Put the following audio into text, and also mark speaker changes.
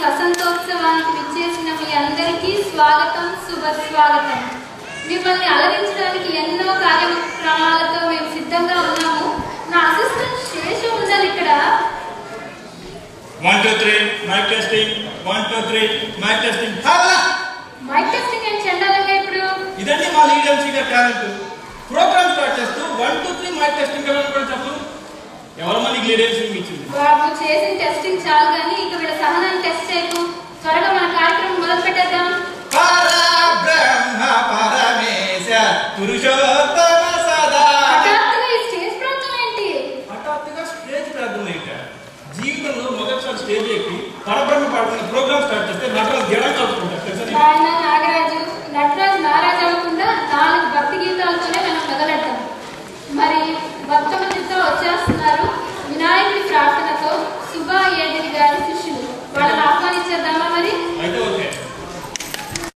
Speaker 1: వసంతోత్సవానికి విచ్చేసిన మీ అందరికీ స్వాగతం, శుభస్వాగతం. మిమ్మల్ని అలరించడానికి ఎన్నో కార్యక్రమాలతో మేము సిద్ధంగా ఉన్నాము. నా అసిస్టెంట్ శేషు ఉండాలి ఇక్కడ.
Speaker 2: 1 2 3 mic testing 1 2 3 mic testing.
Speaker 1: Mic testing ఏం చెండాలంగా ఇప్పుడు?
Speaker 2: ఇదండి మా లీడర్స్ గా టాలెంట్. ప్రోగ్రామ్ స్టార్ట్ చేస్తూ 1 2 3 మైక్ టెస్టింగ్ అని కూడా చెప్పు. ఎవరు మనకి లీడర్స్ ఇచ్చింది?
Speaker 1: బాబు చేసిన టెస్టింగ్ చాలు కానీ ఇక వీళ్ళ సహనాన్ని టెస్ట్ చేయకు. త్వరగా మన కార్యక్రమం మొదలు పెట్టేద్దాం.
Speaker 2: పరబ్రహ్మ పరమేశ పురుషోత్తమ సదా.
Speaker 1: హఠాత్తుగా ఈ స్టేజ్ ప్రాబ్లం ఏంటి?
Speaker 2: హఠాత్తుగా స్టేజ్ ప్రాబ్లం ఏంటి? జీవితంలో మొదటిసారి స్టేజ్ ఎక్కి పరబ్రహ్మ పాడుతున్న ప్రోగ్రామ్ స్టార్ట్ చేస్తే నటన జడం కలుపుకుంటారు.
Speaker 1: నాయన నాగరాజు